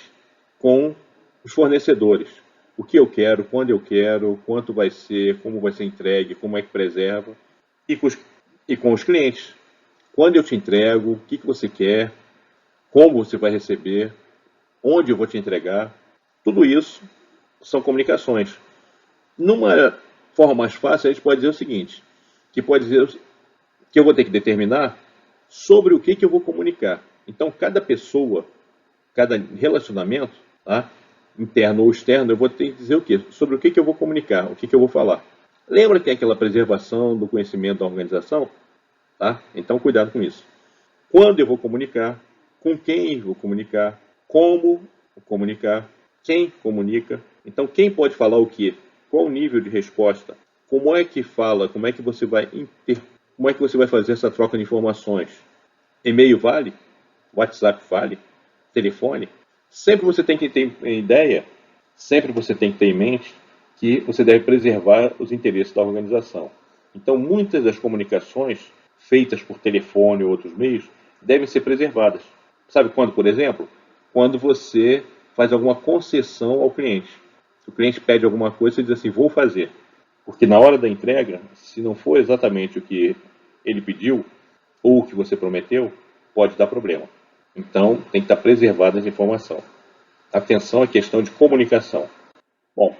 com os fornecedores. O que eu quero, quando eu quero, quanto vai ser, como vai ser entregue, como é que preserva. E com os clientes. Quando eu te entrego, o que você quer, como você vai receber, onde eu vou te entregar. Tudo isso são comunicações. Numa forma mais fácil, a gente pode dizer o seguinte, que pode dizer que eu vou ter que determinar sobre o que eu vou comunicar. Então, cada pessoa, cada relacionamento, tá, interno ou externo, eu vou ter que dizer o quê? Sobre o que eu vou comunicar, o que eu vou falar. Lembra que tem aquela preservação do conhecimento da organização? Tá? Então, cuidado com isso. Quando eu vou comunicar, com quem vou comunicar, como comunicar, quem comunica. Então, quem pode falar o quê? Qual o nível de resposta? Como é que fala? Como é que você vai fazer essa troca de informações? E-mail vale? WhatsApp vale? Telefone? Sempre você tem que ter em ideia, sempre você tem que ter em mente que você deve preservar os interesses da organização. Então, muitas das comunicações feitas por telefone ou outros meios devem ser preservadas. Sabe quando, por exemplo? Quando você faz alguma concessão ao cliente. O cliente pede alguma coisa, você diz assim, vou fazer. Porque na hora da entrega, se não for exatamente o que ele pediu ou o que você prometeu, pode dar problema. Então, tem que estar preservada essa informação. Atenção à questão de comunicação. Bom,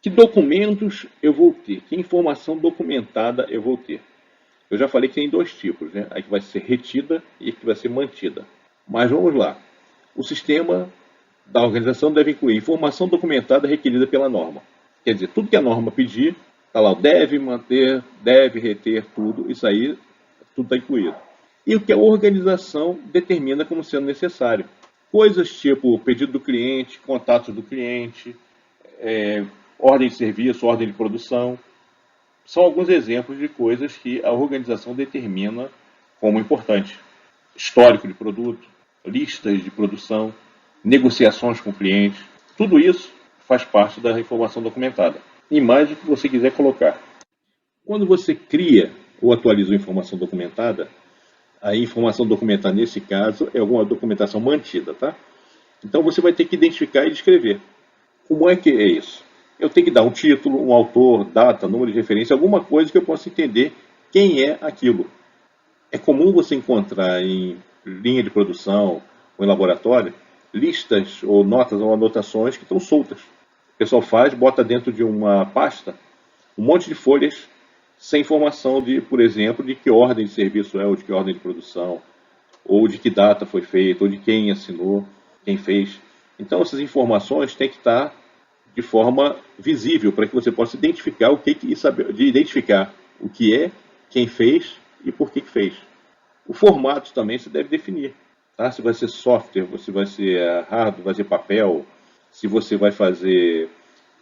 que documentos eu vou ter? Que informação documentada eu vou ter? Eu já falei que tem dois tipos, né? A que vai ser retida e a que vai ser mantida. Mas vamos lá. O sistema da organização deve incluir informação documentada requerida pela norma. Quer dizer, tudo que a norma pedir, está lá, deve manter, deve reter tudo, isso aí, tudo está incluído. E o que a organização determina como sendo necessário. Coisas tipo pedido do cliente, contatos do cliente, ordem de serviço, ordem de produção. São alguns exemplos de coisas que a organização determina como importante. Histórico de produto, listas de produção, negociações com clientes. Tudo isso faz parte da informação documentada. E mais do que você quiser colocar. Quando você cria ou atualiza a informação documentada, a informação documentada nesse caso é alguma documentação mantida, tá? Então você vai ter que identificar e descrever. Como é que é isso? Eu tenho que dar um título, um autor, data, número de referência, alguma coisa que eu possa entender quem é aquilo. É comum você encontrar em linha de produção ou em laboratório listas ou notas ou anotações que estão soltas. O pessoal faz, bota dentro de uma pasta um monte de folhas sem informação de, por exemplo, de que ordem de serviço é, ou de que ordem de produção, ou de que data foi feita, ou de quem assinou, quem fez. Então essas informações têm que estar de forma visível para que você possa identificar identificar o que é, quem fez e por que fez. O formato também se deve definir. Tá? Se vai ser software, se vai ser hardware, vai ser papel, se você vai fazer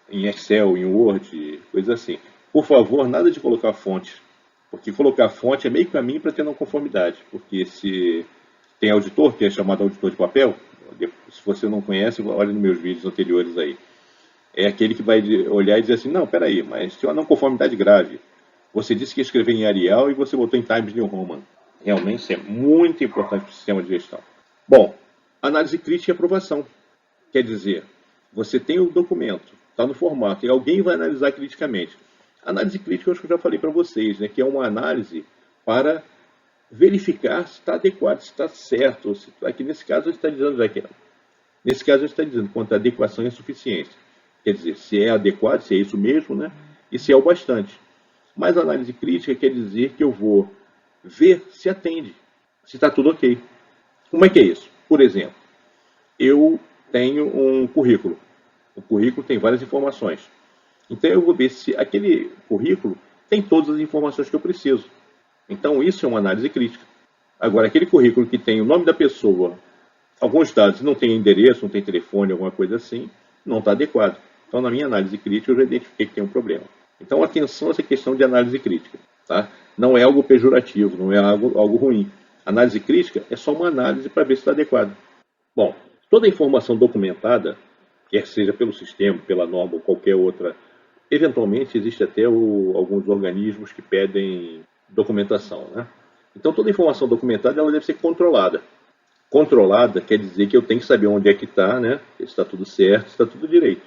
em Excel, em Word, coisa assim. Por favor, nada de colocar fonte, porque colocar fonte é meio caminho para ter não conformidade, porque se tem auditor, que é chamado auditor de papel, se você não conhece, olhe nos meus vídeos anteriores aí. É aquele que vai olhar e dizer assim, não, peraí, mas tem uma não conformidade grave. Você disse que ia escrever em Arial e você botou em Times New Roman. Realmente isso é muito importante para o sistema de gestão. Bom, análise crítica e aprovação. Quer dizer, você tem o documento, está no formato, e alguém vai analisar criticamente. Análise crítica, eu acho que eu já falei para vocês, né, que é uma análise para verificar se está adequado, se está certo. Aqui nesse caso, a gente está dizendo nesse caso, a gente está dizendo quanto à adequação e suficiência. Quer dizer, se é adequado, se é isso mesmo, né? E se é o bastante. Mas análise crítica quer dizer que eu vou ver se atende. se está tudo ok. Como é que é isso? Por exemplo, eu tenho um currículo. O currículo tem várias informações. Então eu vou ver se aquele currículo tem todas as informações que eu preciso. Então isso é uma análise crítica. Agora, aquele currículo que tem o nome da pessoa, alguns dados, não tem endereço, não tem telefone, alguma coisa assim, não está adequado. Então, na minha análise crítica, eu já identifiquei que tem um problema. Então, atenção a essa questão de análise crítica. Tá? Não é algo pejorativo, não é algo ruim. Análise crítica é só uma análise para ver se está adequado. Bom, toda informação documentada, quer seja pelo sistema, pela norma ou qualquer outra, eventualmente existe até alguns organismos que pedem documentação. Né? Então, toda informação documentada ela deve ser controlada. Controlada quer dizer que eu tenho que saber onde é que está, né? Se está tudo certo, se está tudo direito.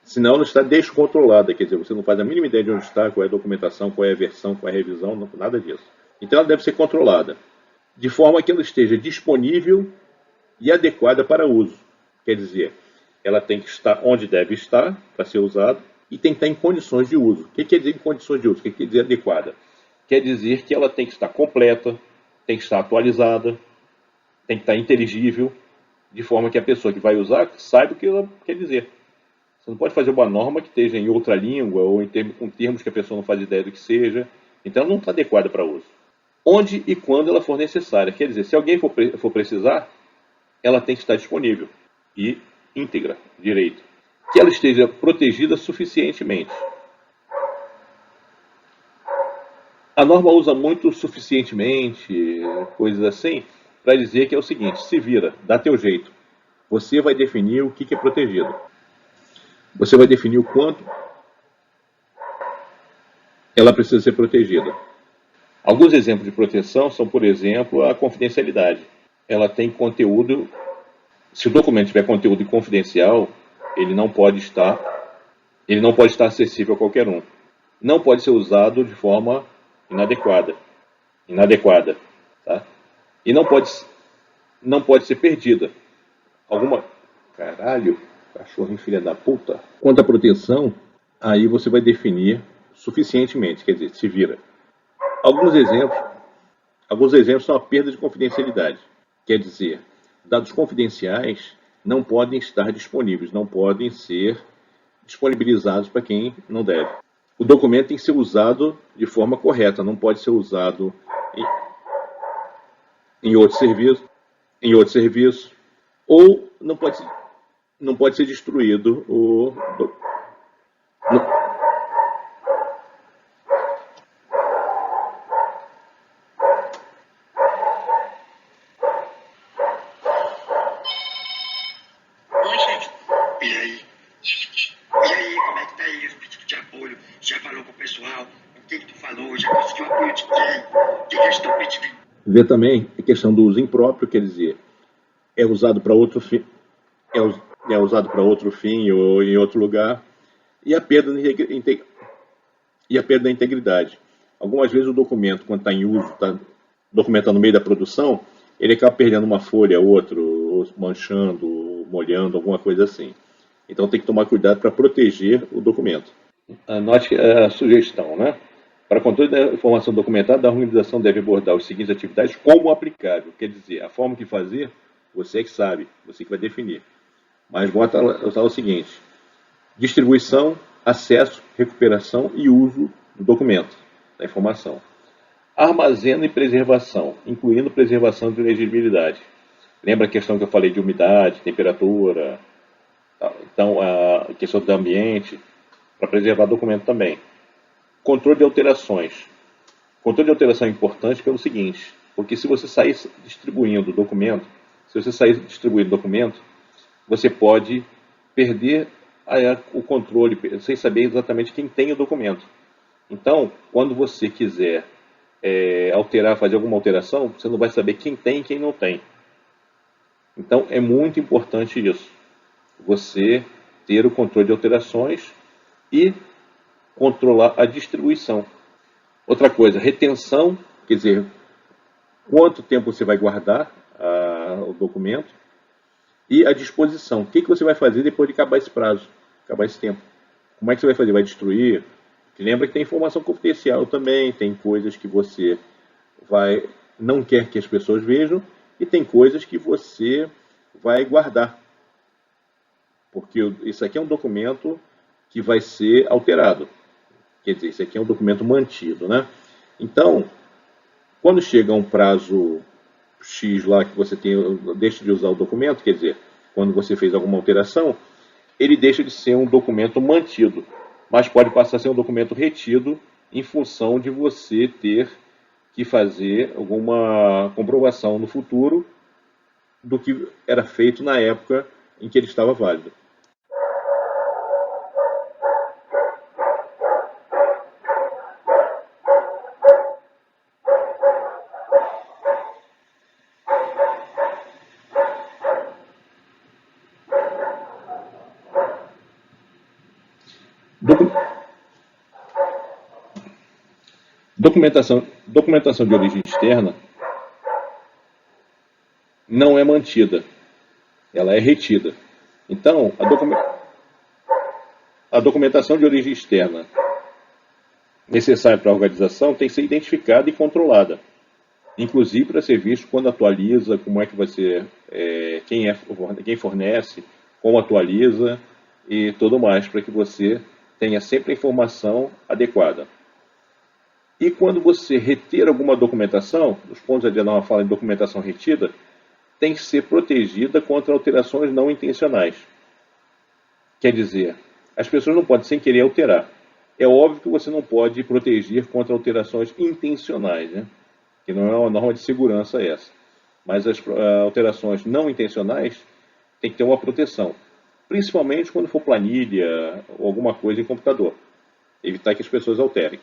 Senão ela está descontrolada, quer dizer, você não faz a mínima ideia de onde está, qual é a documentação, qual é a versão, qual é a revisão, não, nada disso. Então ela deve ser controlada, de forma que ela esteja disponível e adequada para uso. Quer dizer, ela tem que estar onde deve estar para ser usada e tem que estar em condições de uso. O que quer dizer em condições de uso? O que quer dizer adequada? Quer dizer que ela tem que estar completa, tem que estar atualizada, tem que estar inteligível, de forma que a pessoa que vai usar saiba o que ela quer dizer. Você não pode fazer uma norma que esteja em outra língua ou com termos que a pessoa não faz ideia do que seja. Então ela não está adequada para uso. Onde e quando ela for necessária. Quer dizer, se alguém for precisar, ela tem que estar disponível e íntegra, direito. Que ela esteja protegida suficientemente. A norma usa muito suficientemente, coisas assim, para dizer que é o seguinte: se vira, dá teu jeito. Você vai definir o que é protegido. Você vai definir o quanto ela precisa ser protegida. Alguns exemplos de proteção são, por exemplo, a confidencialidade. Ela tem conteúdo, se o documento tiver conteúdo confidencial, ele não pode estar acessível a qualquer um. Não pode ser usado de forma inadequada, tá? E não pode ser perdida. Caralho, cachorro filha da puta. Quanto à proteção, aí você vai definir suficientemente, quer dizer, se vira. Alguns exemplos são a perda de confidencialidade. Quer dizer, dados confidenciais não podem estar disponíveis, não podem ser disponibilizados para quem não deve. O documento tem que ser usado de forma correta, não pode ser usado em outro serviço, ou não pode ser destruído Oi, gente. E aí? E aí, como é que tá aí os pedidos de apoio? Já falou com o pessoal? O que tu falou? Já conseguiu apoio de quem? O que eles estão pedindo? Vê também a questão do uso impróprio, quer dizer, é usado para outro fim, é usado para outro fim ou em outro lugar, e a perda da integridade. Algumas vezes o documento, quando está em uso, está documentando no meio da produção, ele acaba perdendo uma folha, outra, ou manchando, molhando, alguma coisa assim. Então tem que tomar cuidado para proteger o documento. Anote a sugestão, né? Para controle da informação documentada, a organização deve abordar as seguintes atividades como aplicável. Quer dizer, a forma de fazer, você é que sabe, você que vai definir. Mas bota o seguinte: distribuição, acesso, recuperação e uso do documento, da informação. Armazeno e preservação, incluindo preservação de legibilidade. Lembra a questão que eu falei de umidade, temperatura, então a questão do ambiente, para preservar documento também. Controle de alterações. Controle de alteração é importante pelo seguinte, porque se você sair distribuindo documento, você pode perder o controle sem saber exatamente quem tem o documento. Então, quando você quiser fazer alguma alteração, você não vai saber quem tem e quem não tem. Então, é muito importante isso. Você ter o controle de alterações e controlar a distribuição. Outra coisa, retenção, quer dizer, quanto tempo você vai guardar o documento, e a disposição. O que você vai fazer depois de acabar esse prazo, acabar esse tempo? Como é que você vai fazer? Vai destruir? Lembra que tem informação confidencial também, tem coisas que você vai não quer que as pessoas vejam, e tem coisas que você vai guardar, porque isso aqui é um documento que vai ser alterado. Quer dizer, isso aqui é um documento mantido, né? Então, quando chega um prazo X lá que você deixa de usar o documento, quer dizer, quando você fez alguma alteração, ele deixa de ser um documento mantido, mas pode passar a ser um documento retido em função de você ter que fazer alguma comprovação no futuro do que era feito na época em que ele estava válido. Documentação de origem externa não é mantida, ela é retida. Então, a documentação de origem externa necessária para a organização tem que ser identificada e controlada, inclusive para ser visto quando atualiza, como é que vai ser, quem fornece, como atualiza e tudo mais, para que você tenha sempre a informação adequada. E quando você reter alguma documentação, os pontos ali na fala em documentação retida, tem que ser protegida contra alterações não intencionais. Quer dizer, as pessoas não podem sem querer alterar. É óbvio que você não pode proteger contra alterações intencionais, né? Que não é uma norma de segurança essa. Mas as alterações não intencionais tem que ter uma proteção. Principalmente quando for planilha ou alguma coisa em computador. Evitar que as pessoas alterem.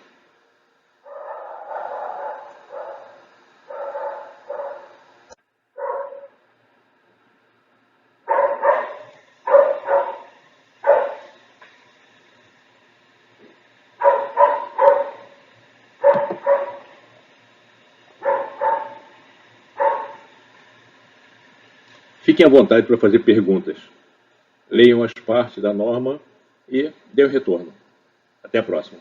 Fiquem à vontade para fazer perguntas. Leiam as partes da norma e dê o retorno. Até a próxima.